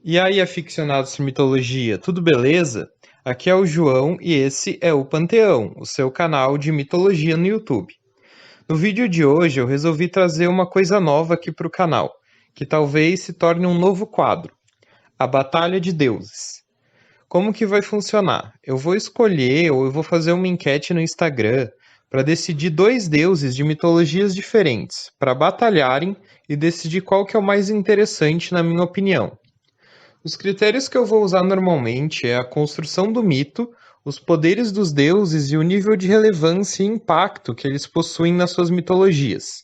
E aí, aficionados por mitologia, tudo beleza? Aqui é o João e esse é o Panteão, o seu canal de mitologia no YouTube. No vídeo de hoje eu resolvi trazer uma coisa nova aqui para o canal, que talvez se torne um novo quadro, a Batalha de Deuses. Como que vai funcionar? Eu vou escolher ou eu vou fazer uma enquete no Instagram para decidir dois deuses de mitologias diferentes, para batalharem e decidir qual que é o mais interessante na minha opinião. Os critérios que eu vou usar normalmente é a construção do mito, os poderes dos deuses e o nível de relevância e impacto que eles possuem nas suas mitologias.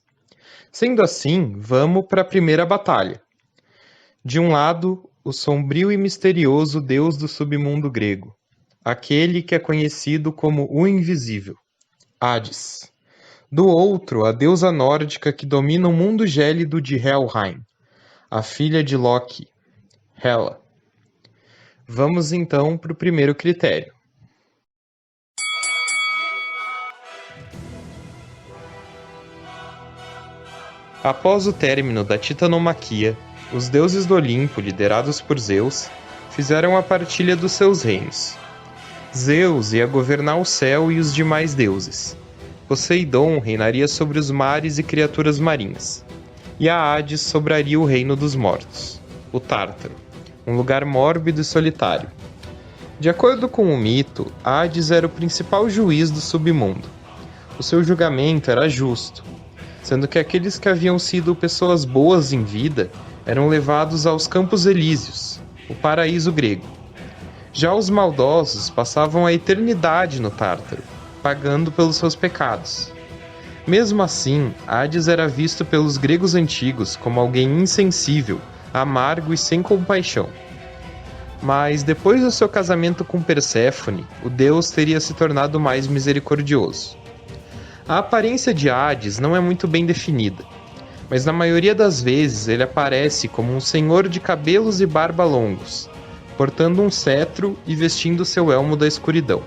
Sendo assim, vamos para a primeira batalha. De um lado, o sombrio e misterioso deus do submundo grego, aquele que é conhecido como o Invisível, Hades. Do outro, a deusa nórdica que domina o mundo gélido de Helheim, a filha de Loki, Hela. Vamos então para o primeiro critério. Após o término da titanomaquia, os deuses do Olimpo, liderados por Zeus, fizeram a partilha dos seus reinos. Zeus ia governar o céu e os demais deuses. Poseidon reinaria sobre os mares e criaturas marinhas. E a Hades sobraria o reino dos mortos, o Tártaro, um lugar mórbido e solitário. De acordo com o mito, Hades era o principal juiz do submundo. O seu julgamento era justo, sendo que aqueles que haviam sido pessoas boas em vida eram levados aos Campos Elíseos, o paraíso grego. Já os maldosos passavam a eternidade no Tártaro, pagando pelos seus pecados. Mesmo assim, Hades era visto pelos gregos antigos como alguém insensível, amargo e sem compaixão. Mas depois do seu casamento com Perséfone, o deus teria se tornado mais misericordioso. A aparência de Hades não é muito bem definida, mas na maioria das vezes ele aparece como um senhor de cabelos e barba longos, portando um cetro e vestindo seu elmo da escuridão.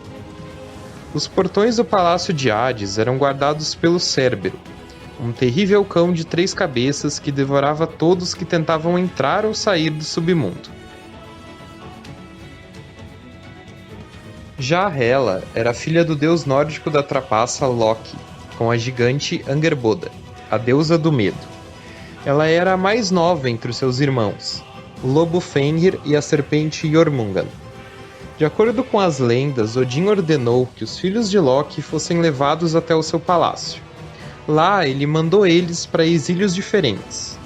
Os portões do palácio de Hades eram guardados pelo Cérbero, um terrível cão de 3 cabeças que devorava todos que tentavam entrar ou sair do submundo. Já Hela era filha do deus nórdico da trapaça Loki, com a gigante Angerboda, a deusa do medo. Ela era a mais nova entre os seus irmãos, o lobo Fenrir e a serpente Jormungand. De acordo com as lendas, Odin ordenou que os filhos de Loki fossem levados até o seu palácio. Lá, ele mandou eles para exílios diferentes.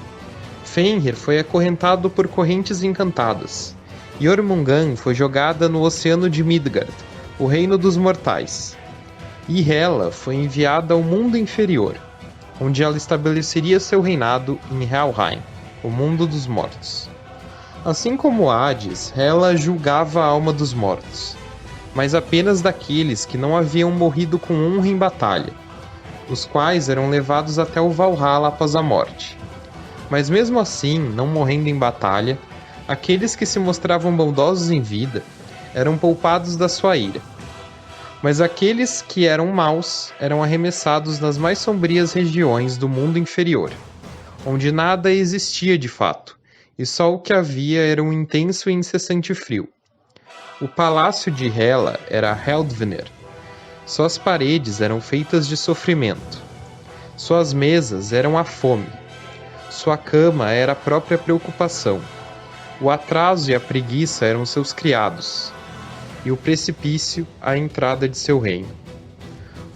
Fenrir foi acorrentado por correntes encantadas. Jormungand foi jogada no oceano de Midgard, o reino dos mortais. E Hela foi enviada ao mundo inferior, onde ela estabeleceria seu reinado em Helheim, o mundo dos mortos. Assim como Hades, Hela julgava a alma dos mortos, mas apenas daqueles que não haviam morrido com honra em batalha, os quais eram levados até o Valhalla após a morte. Mas mesmo assim, não morrendo em batalha, aqueles que se mostravam bondosos em vida eram poupados da sua ira. Mas aqueles que eram maus eram arremessados nas mais sombrias regiões do mundo inferior, onde nada existia de fato, e só o que havia era um intenso e incessante frio. O palácio de Hela era Heldvnir. Suas paredes eram feitas de sofrimento. Suas mesas eram a fome. Sua cama era a própria preocupação. O atraso e a preguiça eram seus criados, e o precipício a entrada de seu reino.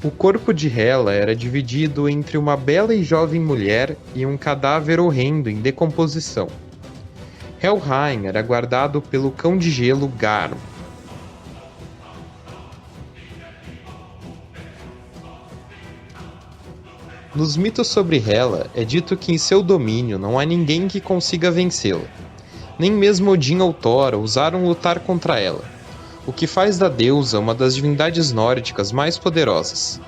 O corpo de Hela era dividido entre uma bela e jovem mulher e um cadáver horrendo em decomposição. Helheim era guardado pelo cão de gelo Garm. Nos mitos sobre Hela, é dito que em seu domínio não há ninguém que consiga vencê-la. Nem mesmo Odin ou Thor ousaram lutar contra ela, o que faz da deusa uma das divindades nórdicas mais poderosas.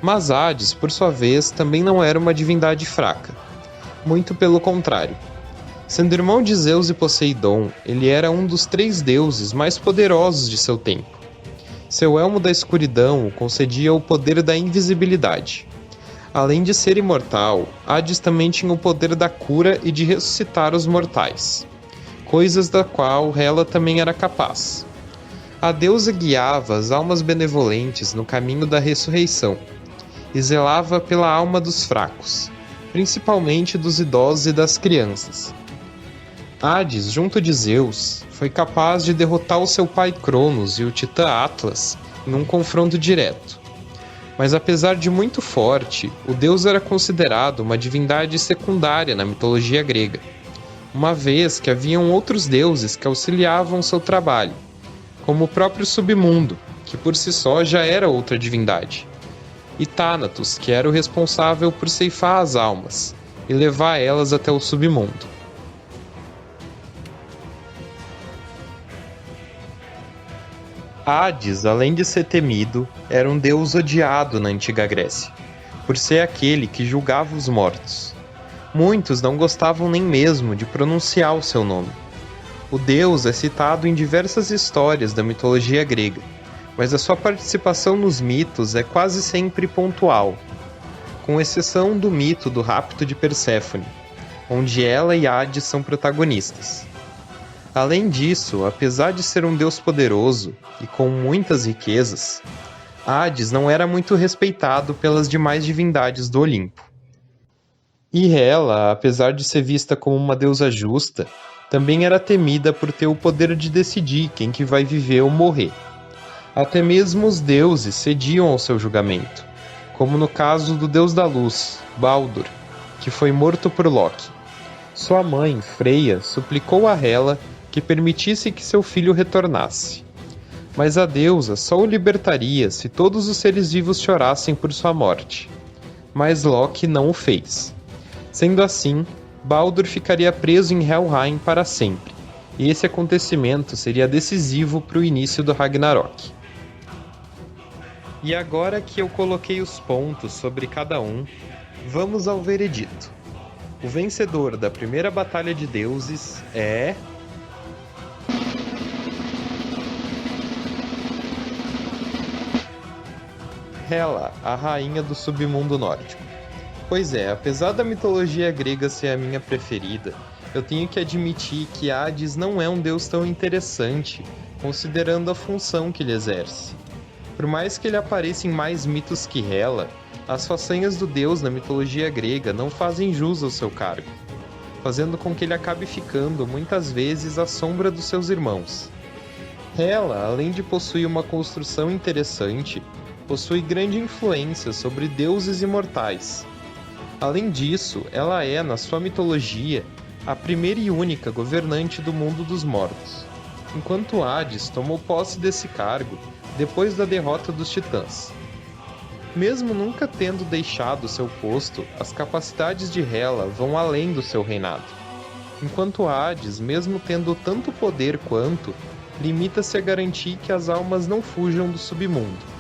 Mas Hades, por sua vez, também não era uma divindade fraca. Muito pelo contrário. Sendo irmão de Zeus e Poseidon, ele era um dos 3 deuses mais poderosos de seu tempo. Seu elmo da escuridão o concedia o poder da invisibilidade. Além de ser imortal, Hades também tinha o poder da cura e de ressuscitar os mortais. coisas da qual Hela também era capaz. A deusa guiava as almas benevolentes no caminho da ressurreição e zelava pela alma dos fracos, principalmente dos idosos e das crianças. Hades, junto de Zeus, foi capaz de derrotar o seu pai Cronos e o titã Atlas em um confronto direto. Mas apesar de muito forte, o deus era considerado uma divindade secundária na mitologia grega, uma vez que haviam outros deuses que auxiliavam seu trabalho, como o próprio submundo, que por si só já era outra divindade, e Thanatos, que era o responsável por ceifar as almas e levar elas até o submundo. Hades, além de ser temido, era um deus odiado na antiga Grécia, por ser aquele que julgava os mortos. Muitos não gostavam nem mesmo de pronunciar o seu nome. O deus é citado em diversas histórias da mitologia grega, mas a sua participação nos mitos é quase sempre pontual, com exceção do mito do rapto de Perséfone, onde ela e Hades são protagonistas. Além disso, apesar de ser um deus poderoso e com muitas riquezas, Hades não era muito respeitado pelas demais divindades do Olimpo. E Hela, apesar de ser vista como uma deusa justa, também era temida por ter o poder de decidir quem que vai viver ou morrer. Até mesmo os deuses cediam ao seu julgamento, como no caso do deus da luz, Baldur, que foi morto por Loki. Sua mãe, Freya, suplicou a Hela que permitisse que seu filho retornasse. Mas a deusa só o libertaria se todos os seres vivos chorassem por sua morte. Mas Loki não o fez. Sendo assim, Baldur ficaria preso em Helheim para sempre, e esse acontecimento seria decisivo para o início do Ragnarok. E agora que eu coloquei os pontos sobre cada um, vamos ao veredito. O vencedor da primeira batalha de deuses é... Hela, a rainha do submundo nórdico. Pois é, apesar da mitologia grega ser a minha preferida, eu tenho que admitir que Hades não é um deus tão interessante, considerando a função que ele exerce. Por mais que ele apareça em mais mitos que Hela, as façanhas do deus na mitologia grega não fazem jus ao seu cargo, fazendo com que ele acabe ficando muitas vezes à sombra dos seus irmãos. Hela, além de possuir uma construção interessante, possui grande influência sobre deuses imortais. Além disso, ela é, na sua mitologia, a primeira e única governante do mundo dos mortos, enquanto Hades tomou posse desse cargo depois da derrota dos titãs. Mesmo nunca tendo deixado seu posto, as capacidades de Hela vão além do seu reinado, enquanto Hades, mesmo tendo tanto poder quanto, limita-se a garantir que as almas não fujam do submundo.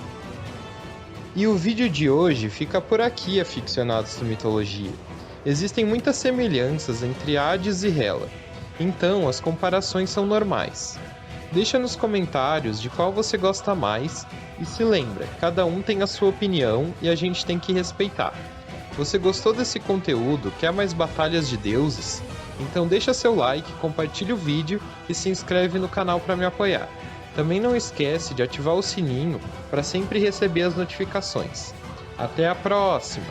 E o vídeo de hoje fica por aqui, aficionados da mitologia. Existem muitas semelhanças entre Hades e Hela, então as comparações são normais. Deixa nos comentários de qual você gosta mais e se lembra, cada um tem a sua opinião e a gente tem que respeitar. Você gostou desse conteúdo? Quer mais batalhas de deuses? Então deixa seu like, compartilha o vídeo e se inscreve no canal para me apoiar. Também não esquece de ativar o sininho para sempre receber as notificações. Até a próxima!